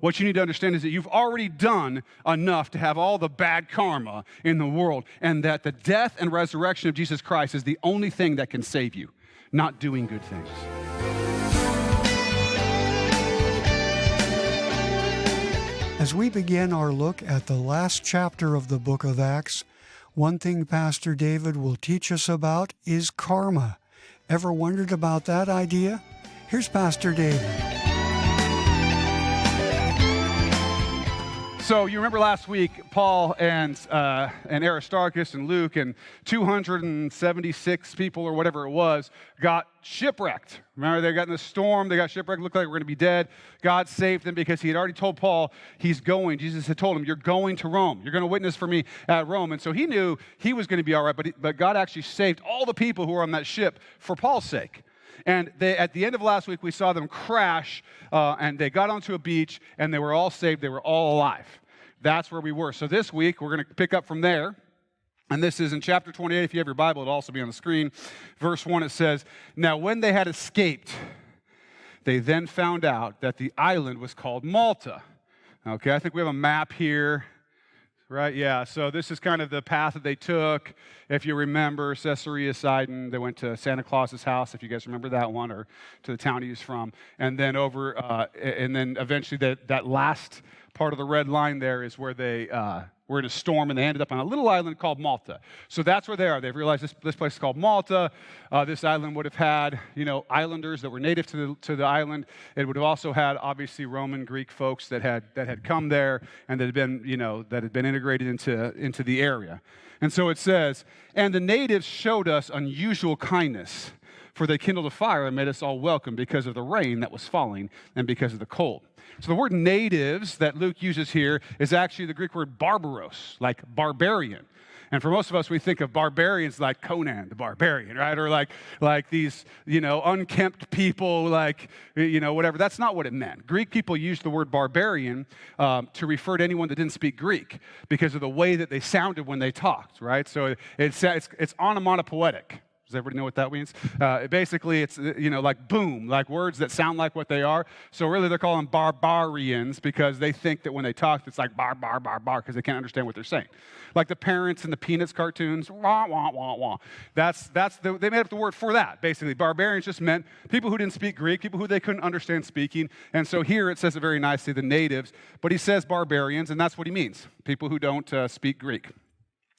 What you need to understand is that you've already done enough to have all the bad karma in the world, and that the death and resurrection of Jesus Christ is the only thing that can save you, not doing good things. As we begin our look at the last chapter of the book of Acts, one thing Pastor David will teach us about is karma. Ever wondered about that idea? Here's Pastor David. So you remember last week, Paul and Aristarchus and Luke and 276 people or whatever it was got shipwrecked. Remember, they got in a storm, they got shipwrecked, looked like they were going to be dead. God saved them because he had already told Paul he's going. Jesus had told him, you're going to Rome. You're going to witness for me at Rome. And so he knew he was going to be all right, but God actually saved all the people who were on that ship for Paul's sake. And at the end of last week, we saw them crash, and they got onto a beach, and they were all saved. They were all alive. That's where we were. So this week, we're going to pick up from there. And this is in chapter 28. If you have your Bible, it'll also be on the screen. Verse 1, it says, "Now when they had escaped, they then found out that the island was called Malta." Okay, I think we have a map here. Right, yeah, so this is kind of the path that they took. If you remember, Caesarea Sidon, they went to Santa Claus's house, if you guys remember that one, or to the town he was from. And then and then eventually that last part of the red line there is where they were in a storm, and they ended up on a little island called Malta. So that's where they are. They've realized this place is called Malta. This island would have had, islanders that were native to the island. It would have also had, obviously, Roman, Greek folks that had come there and that had been, that had been integrated into the area. And so it says, "And the natives showed us unusual kindness, for they kindled a fire and made us all welcome because of the rain that was falling and because of the cold." So the word natives that Luke uses here is actually the Greek word barbaros, like barbarian. And for most of us, we think of barbarians like Conan the Barbarian, right? Or like these, unkempt people, whatever. That's not what it meant. Greek people used the word barbarian to refer to anyone that didn't speak Greek because of the way that they sounded when they talked, right? So it's onomatopoetic. Does everybody know what that means? Basically, it's, like boom, like words that sound like what they are. So really, they're calling barbarians because they think that when they talk, it's like bar, bar, bar, bar, because they can't understand what they're saying. Like the parents in the Peanuts cartoons, wah, wah, wah, wah. They made up the word for that, basically. Barbarians just meant people who didn't speak Greek, people who they couldn't understand speaking. And so here it says it very nicely, the natives. But he says barbarians, and that's what he means, people who don't speak Greek.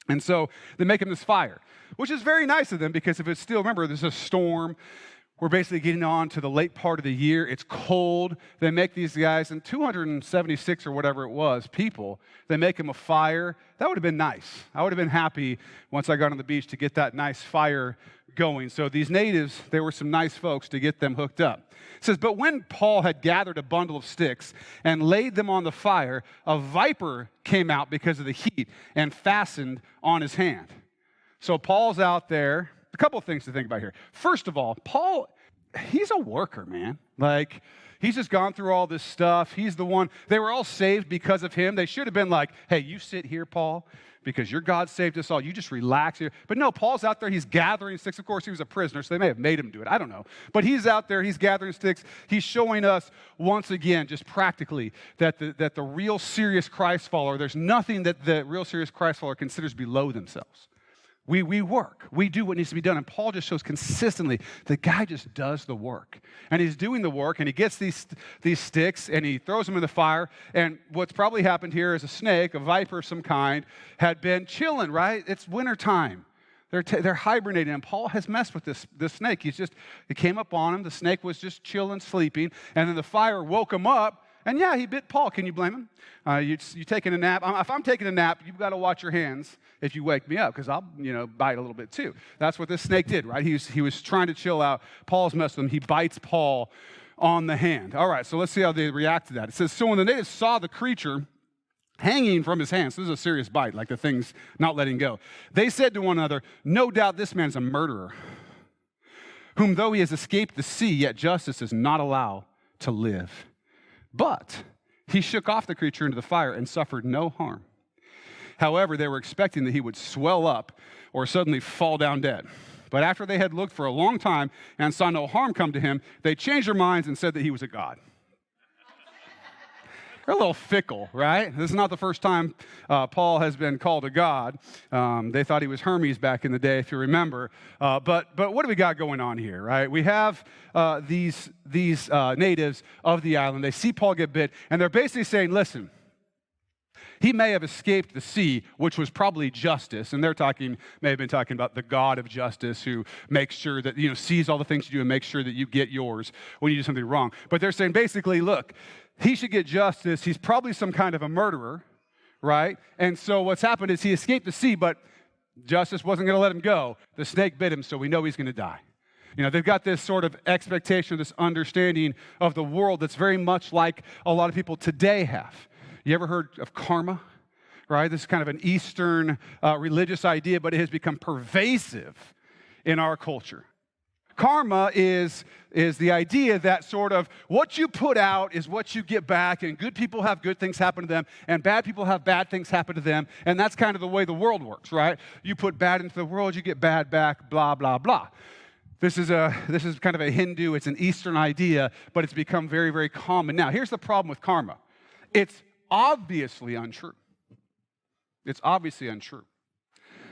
And so they make him this fire, which is very nice of them because if it's still, remember, there's a storm. We're basically getting on to the late part of the year. It's cold. They make these guys, and 276 or whatever it was, people, they make them a fire. That would have been nice. I would have been happy once I got on the beach to get that nice fire going. So these natives, they were some nice folks to get them hooked up. It says, "But when Paul had gathered a bundle of sticks and laid them on the fire, a viper came out because of the heat and fastened on his hand." So Paul's out there. A couple of things to think about here. First of all, Paul, he's a worker, man. Like, he's just gone through all this stuff. He's the one. They were all saved because of him. They should have been like, "Hey, you sit here, Paul, because your God saved us all. You just relax here." But no, Paul's out there. He's gathering sticks. Of course, he was a prisoner, so they may have made him do it. I don't know. But he's out there. He's gathering sticks. He's showing us once again, just practically, that the real serious Christ follower, there's nothing that the real serious Christ follower considers below themselves. We work. We do what needs to be done. And Paul just shows consistently the guy just does the work. And he's doing the work, and he gets these sticks, and he throws them in the fire. And what's probably happened here is a snake, a viper of some kind, had been chilling, right? It's wintertime. They're hibernating, and Paul has messed with this snake. It came up on him. The snake was just chilling, sleeping, and then the fire woke him up. And yeah, he bit Paul. Can you blame him? You taking a nap. If I'm taking a nap, you've got to watch your hands if you wake me up, because I'll, bite a little bit too. That's what this snake did, right? He was trying to chill out. Paul's messed with him. He bites Paul on the hand. All right, so let's see how they react to that. It says, "So when the natives saw the creature hanging from his hands," this is a serious bite, like the thing's not letting go, "they said to one another, 'No doubt this man's a murderer, whom though he has escaped the sea, yet justice does not allow to live.' But he shook off the creature into the fire and suffered no harm. However, they were expecting that he would swell up or suddenly fall down dead. But after they had looked for a long time and saw no harm come to him, they changed their minds and said that he was a god." They're a little fickle, right? This is not the first time Paul has been called a god. They thought he was Hermes back in the day, if you remember. But what do we got going on here, right? We have these natives of the island. They see Paul get bit, and they're basically saying, listen, he may have escaped the sea, which was probably justice, and may have been talking about the God of justice who makes sure that, sees all the things you do and makes sure that you get yours when you do something wrong. But they're saying basically, look, he should get justice. He's probably some kind of a murderer, right? And so what's happened is he escaped the sea, but justice wasn't going to let him go. The snake bit him, so we know he's going to die. They've got this sort of expectation, this understanding of the world that's very much like a lot of people today have. You ever heard of karma? Right? This is kind of an Eastern religious idea, but it has become pervasive in our culture. Karma is the idea that sort of what you put out is what you get back, and good people have good things happen to them, and bad people have bad things happen to them, and that's kind of the way the world works, right? You put bad into the world, you get bad back, blah, blah, blah. This is kind of a Hindu, it's an Eastern idea, but it's become very, very common. Now, here's the problem with karma. It's obviously untrue. It's obviously untrue,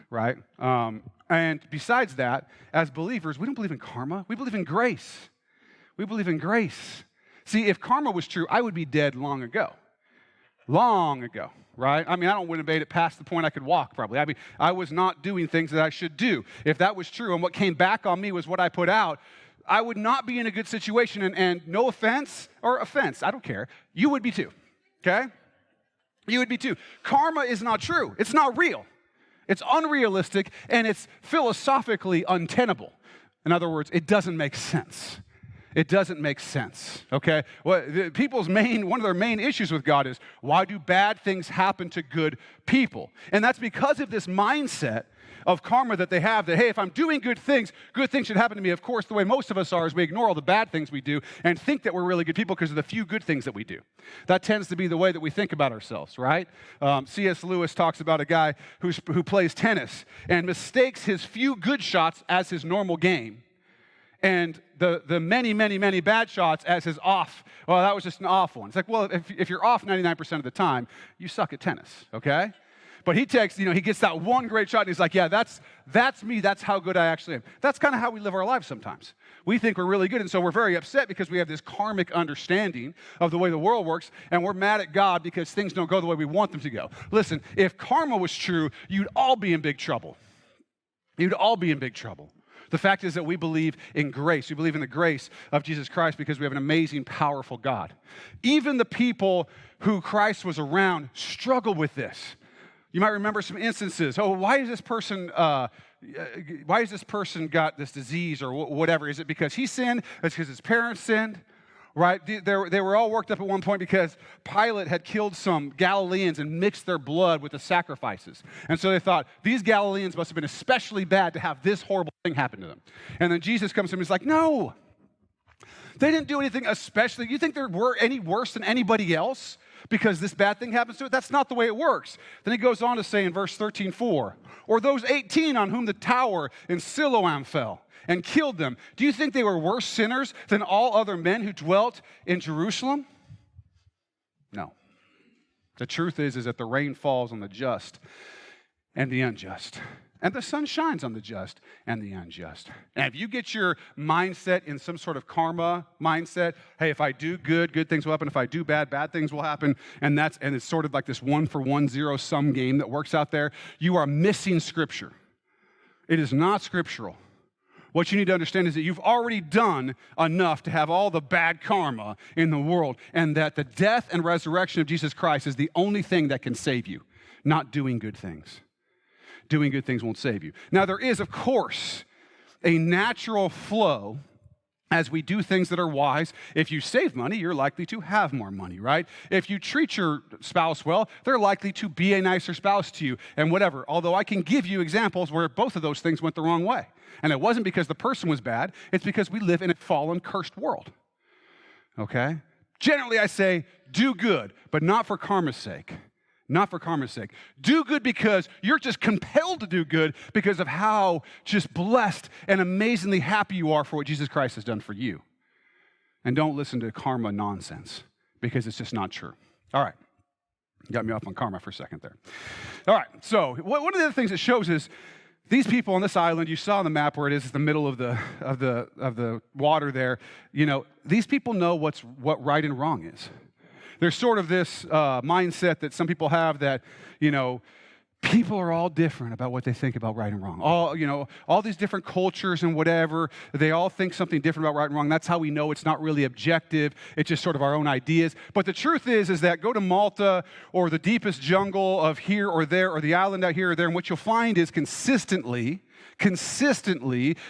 right? And besides that, as believers, we don't believe in karma. We believe in grace. We believe in grace. See, if karma was true, I would be dead long ago. Long ago, right? I wouldn't have made it past the point I could walk, probably. I was not doing things that I should do. If that was true and what came back on me was what I put out, I would not be in a good situation. And no offense, or offense, I don't care. You would be too, okay? You would be too. Karma is not true. It's not real. It's unrealistic, and it's philosophically untenable. In other words, it doesn't make sense. It doesn't make sense, okay? Well, one of their main issues with God is, why do bad things happen to good people? And that's because of this mindset of karma that they have, that, hey, if I'm doing good things should happen to me. Of course, the way most of us are is we ignore all the bad things we do and think that we're really good people because of the few good things that we do. That tends to be the way that we think about ourselves, right? C.S. Lewis talks about a guy who plays tennis and mistakes his few good shots as his normal game, and the many, many, many bad shots as his off. Well, that was just an off one. It's like, well, if you're off 99% of the time, you suck at tennis, okay? But he gets that one great shot, and he's like, yeah, that's me. That's how good I actually am. That's kind of how we live our lives sometimes. We think we're really good, and so we're very upset because we have this karmic understanding of the way the world works, and we're mad at God because things don't go the way we want them to go. Listen, if karma was true, you'd all be in big trouble. You'd all be in big trouble. The fact is that we believe in grace. We believe in the grace of Jesus Christ because we have an amazing, powerful God. Even the people who Christ was around struggle with this. You might remember some instances. Oh, why is this person got this disease or whatever? Is it because he sinned? It's because his parents sinned, right? They were all worked up at one point because Pilate had killed some Galileans and mixed their blood with the sacrifices. And so they thought, these Galileans must have been especially bad to have this horrible thing happen to them. And then Jesus comes to him and he's like, no, they didn't do anything especially. You think they were any worse than anybody else because this bad thing happens to it? That's not the way it works. Then he goes on to say in verse 13:4, or those 18 on whom the tower in Siloam fell and killed them, do you think they were worse sinners than all other men who dwelt in Jerusalem? No. The truth is that the rain falls on the just and the unjust, and the sun shines on the just and the unjust. And if you get your mindset in some sort of karma mindset, hey, if I do good, good things will happen. If I do bad, bad things will happen. And it's sort of like this 1-for-1 zero-sum game that works out there. You are missing Scripture. It is not scriptural. What you need to understand is that you've already done enough to have all the bad karma in the world, and that the death and resurrection of Jesus Christ is the only thing that can save you, not doing good things. Doing good things won't save you. Now, there is, of course, a natural flow as we do things that are wise. If you save money, you're likely to have more money, right? If you treat your spouse well, they're likely to be a nicer spouse to you and whatever. Although I can give you examples where both of those things went the wrong way. And it wasn't because the person was bad. It's because we live in a fallen, cursed world, okay? Generally, I say, do good, but not for karma's sake. Not for karma's sake. Do good because you're just compelled to do good because of how just blessed and amazingly happy you are for what Jesus Christ has done for you. And don't listen to karma nonsense because it's just not true. All right. Got me off on karma for a second there. All right, so one of the other things it shows is these people on this island, you saw on the map where it is the middle of the water there. You know, these people know what right and wrong is. There's sort of this mindset that some people have that, you know, people are all different about what they think about right and wrong. All these different cultures and whatever, they all think something different about right and wrong. That's how we know it's not really objective. It's just sort of our own ideas. But the truth is that go to Malta or the deepest jungle of here or there or the island out here or there, and what you'll find is consistently,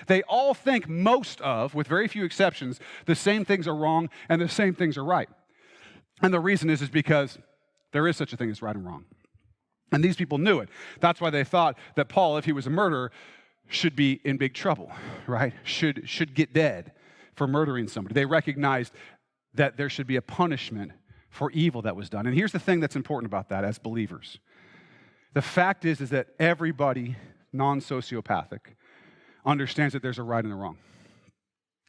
they all think most of, with very few exceptions, the same things are wrong and the same things are right. And the reason is because there is such a thing as right and wrong. And these people knew it. That's why they thought that Paul, if he was a murderer, should be in big trouble, right? Should get dead for murdering somebody. They recognized that there should be a punishment for evil that was done. And here's the thing that's important about that as believers. The fact is that everybody, non-sociopathic, understands that there's a right and a wrong.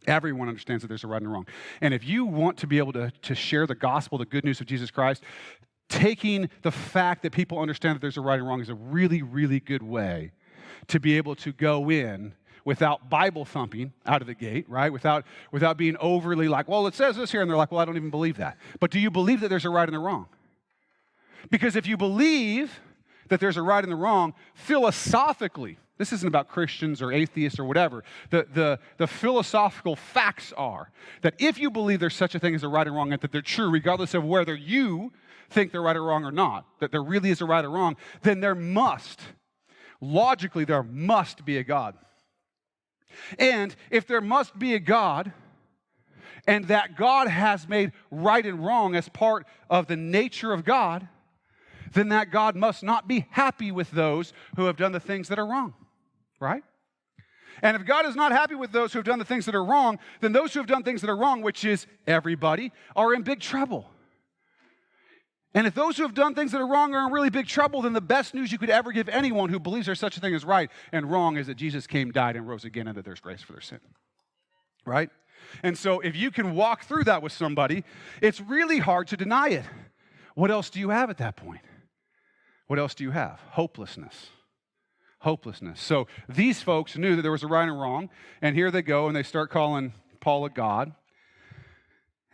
Everyone understands that there's a right and a wrong. And if you want to be able to share the gospel, the good news of Jesus Christ, taking the fact that people understand that there's a right and wrong is a really, really good way to be able to go in without Bible thumping out of the gate, right? Without being overly like, well, it says this here, and they're like, well, I don't even believe that. But do you believe that there's a right and a wrong? Because if you believe that there's a right and a wrong, philosophically, this isn't about Christians or atheists or whatever. The philosophical facts are that if you believe there's such a thing as a right and wrong, and that they're true, regardless of whether you think they're right or wrong or not, that there really is a right or wrong, then logically, there must be a God. And if there must be a God, and that God has made right and wrong as part of the nature of God, then that God must not be happy with those who have done the things that are wrong, right? And if God is not happy with those who have done the things that are wrong, then those who have done things that are wrong, which is everybody, are in big trouble. And if those who have done things that are wrong are in really big trouble, then the best news you could ever give anyone who believes there's such a thing as right and wrong is that Jesus came, died, and rose again, and that there's grace for their sin, right? And so if you can walk through that with somebody, it's really hard to deny it. What else do you have at that point? What else do you have? Hopelessness. So these folks knew that there was a right and wrong, and here they go, and they start calling Paul a god.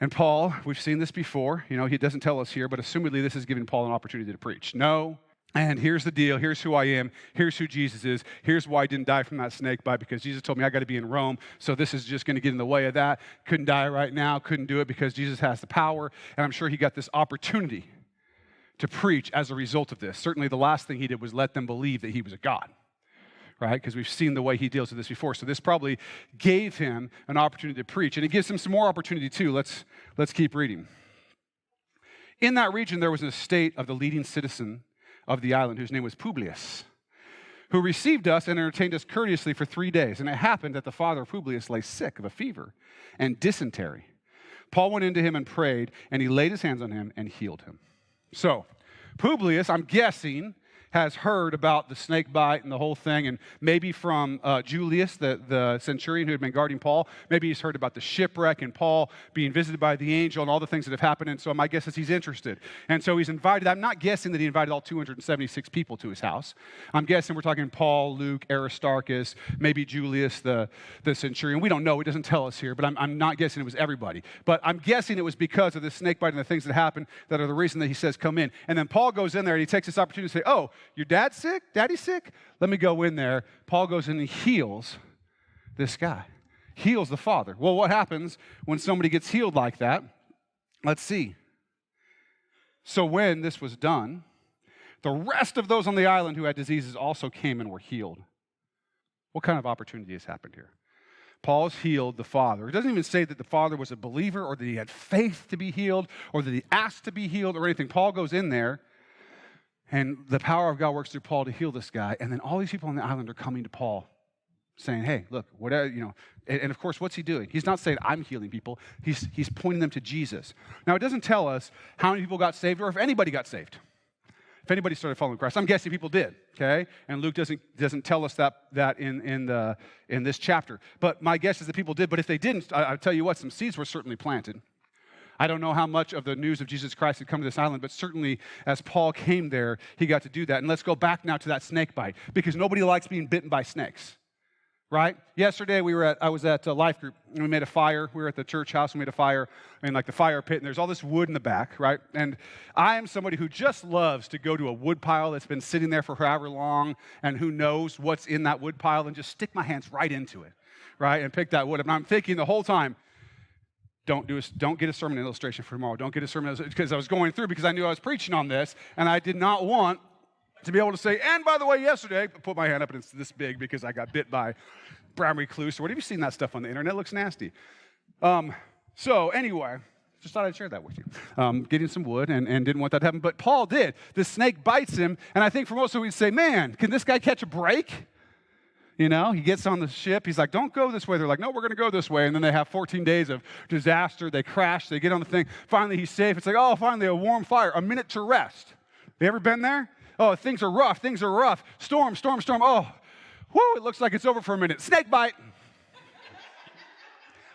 And Paul, we've seen this before, he doesn't tell us here, but assumedly this is giving Paul an opportunity to preach. No, and here's the deal, here's who I am, here's who Jesus is, here's why I didn't die from that snake bite, because Jesus told me I got to be in Rome, so this is just going to get in the way of that. Couldn't die right now, couldn't do it because Jesus has the power, and I'm sure he got this opportunity to preach as a result of this. Certainly the last thing he did was let them believe that he was a God, right? Because we've seen the way he deals with this before. So this probably gave him an opportunity to preach. And it gives him some more opportunity too. Let's keep reading. In that region, there was an estate of the leading citizen of the island, whose name was Publius, who received us and entertained us courteously for 3 days. And it happened that the father of Publius lay sick of a fever and dysentery. Paul went into him and prayed, and he laid his hands on him and healed him. So, Publius, I'm guessing, has heard about the snake bite and the whole thing, and maybe from Julius, the centurion who had been guarding Paul, maybe he's heard about the shipwreck and Paul being visited by the angel and all the things that have happened, and so my guess is he's interested. And so he's invited. I'm not guessing that he invited all 276 people to his house. I'm guessing we're talking Paul, Luke, Aristarchus, maybe Julius, the centurion. We don't know. It doesn't tell us here, but I'm not guessing it was everybody. But I'm guessing it was because of the snake bite and the things that happened that are the reason that he says, come in. And then Paul goes in there and he takes this opportunity to say, oh, your dad's sick? Daddy's sick? Let me go in there. Paul goes in and heals this guy. Heals the father. Well, what happens when somebody gets healed like that? Let's see. So when this was done, the rest of those on the island who had diseases also came and were healed. What kind of opportunity has happened here? Paul's healed the father. It doesn't even say that the father was a believer or that he had faith to be healed or that he asked to be healed or anything. Paul goes in there, and the power of God works through Paul to heal this guy. And then all these people on the island are coming to Paul saying, hey, look, whatever, And of course, what's he doing? He's not saying I'm healing people. He's pointing them to Jesus. Now, it doesn't tell us how many people got saved or if anybody got saved. If anybody started following Christ. I'm guessing people did, okay? And Luke doesn't tell us that in this chapter. But my guess is that people did. But if they didn't, I'll tell you what, some seeds were certainly planted. I don't know how much of the news of Jesus Christ had come to this island, but certainly as Paul came there, he got to do that. And let's go back now to that snake bite, because nobody likes being bitten by snakes, right? Yesterday I was at a life group, and we made a fire. We were at the church house, and we made a fire in like the fire pit, and there's all this wood in the back, right? And I am somebody who just loves to go to a wood pile that's been sitting there for however long, and who knows what's in that wood pile, and just stick my hands right into it, right? And pick that wood up. And I'm thinking the whole time, don't get a sermon illustration for tomorrow. Don't get a sermon illustration, because I was going through, because I knew I was preaching on this, and I did not want to be able to say, and by the way, yesterday, put my hand up, and it's this big because I got bit by brown recluse, or what have you seen that stuff on the internet? It looks nasty. So anyway, just thought I'd share that with you. Getting some wood, and didn't want that to happen, but Paul did. The snake bites him, and I think for most of us, we'd say, man, can this guy catch a break? You know, he gets on the ship. He's like, don't go this way. They're like, no, we're going to go this way. And then they have 14 days of disaster. They crash. They get on the thing. Finally, he's safe. It's like, oh, finally, a warm fire, a minute to rest. You ever been there? Oh, things are rough. Things are rough. Storm. Oh, whoo, it looks like it's over for a minute. Snake bite.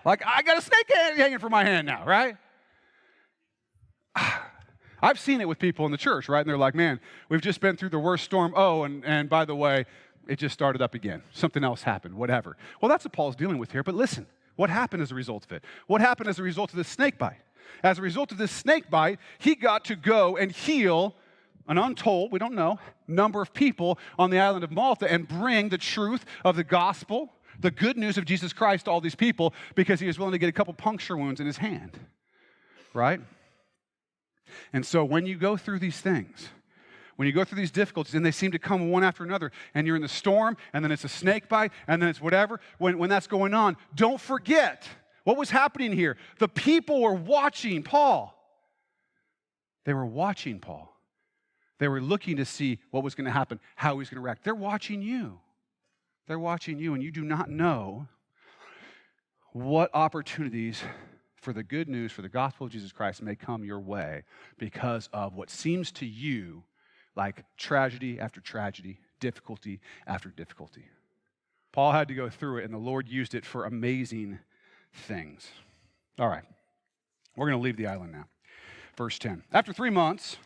Like, I got a snake hanging from my hand now, right? I've seen it with people in the church, right? And they're like, man, we've just been through the worst storm. Oh, and by the way, it just started up again. Something else happened, whatever. Well, that's what Paul's dealing with here. But listen, what happened as a result of it? What happened as a result of this snake bite? As a result of this snake bite, he got to go and heal an untold, we don't know, number of people on the island of Malta and bring the truth of the gospel, the good news of Jesus Christ to all these people, because he was willing to get a couple puncture wounds in his hand, right? And so when you go through these things, when you go through these difficulties, and they seem to come one after another, and you're in the storm, and then it's a snake bite, and then it's whatever, when that's going on, don't forget what was happening here. The people were watching Paul. They were watching Paul. They were looking to see what was going to happen, how he was going to react. They're watching you. They're watching you, and you do not know what opportunities for the good news, for the gospel of Jesus Christ may come your way because of what seems to you like tragedy after tragedy, difficulty after difficulty. Paul had to go through it, and the Lord used it for amazing things. All right, we're going to leave the island now. Verse 10. After 3 months,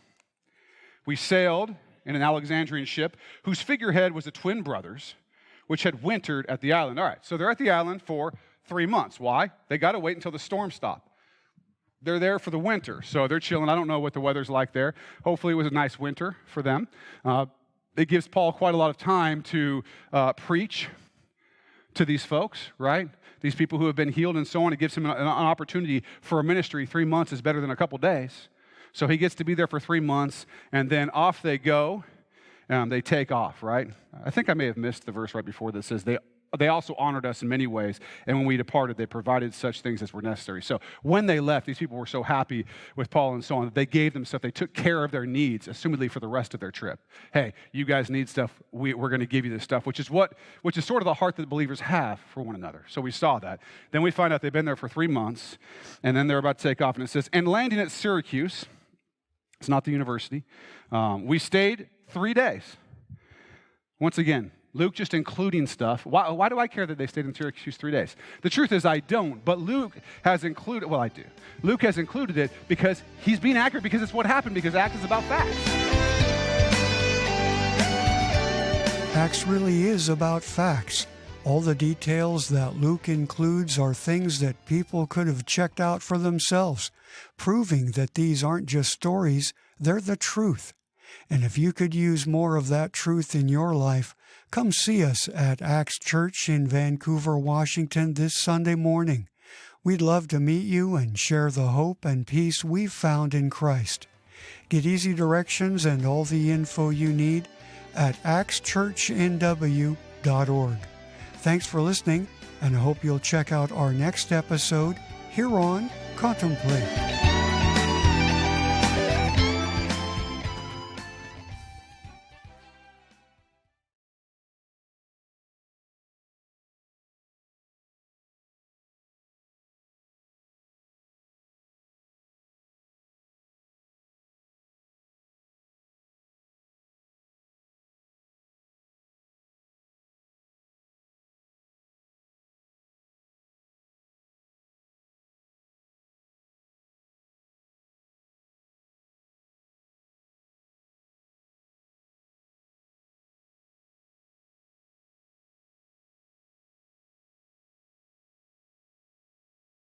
we sailed in an Alexandrian ship whose figurehead was the twin brothers, which had wintered at the island. All right, so they're at the island for 3 months. Why? They got to wait until the storm stopped. They're there for the winter, so they're chilling. I don't know what the weather's like there. Hopefully it was a nice winter for them. It gives Paul quite a lot of time to preach to these folks, right? These people who have been healed and so on. It gives him an opportunity for a ministry. 3 months is better than a couple days. So he gets to be there for 3 months, and then off they go. They take off, right? I think I may have missed the verse right before that says they also honored us in many ways, and when we departed, they provided such things as were necessary. So when they left, these people were so happy with Paul and so on that they gave them stuff. They took care of their needs, assumedly for the rest of their trip. Hey, you guys need stuff. We're going to give you this stuff, which is sort of the heart that believers have for one another. So we saw that. Then we find out they've been there for 3 months, and then they're about to take off, and it says, and landing at Syracuse, it's not the university, we stayed 3 days. Once again, Luke just including stuff. Why do I care that they stayed in Syracuse 3 days? The truth is I don't, but Luke has included, well, I do. Luke has included it because he's being accurate, because it's what happened, because Acts is about facts. Acts really is about facts. All the details that Luke includes are things that people could have checked out for themselves, proving that these aren't just stories, they're the truth. And if you could use more of that truth in your life, come see us at Acts Church in Vancouver, Washington this Sunday morning. We'd love to meet you and share the hope and peace we've found in Christ. Get easy directions and all the info you need at actschurchnw.org. Thanks for listening, and I hope you'll check out our next episode here on Contemplate.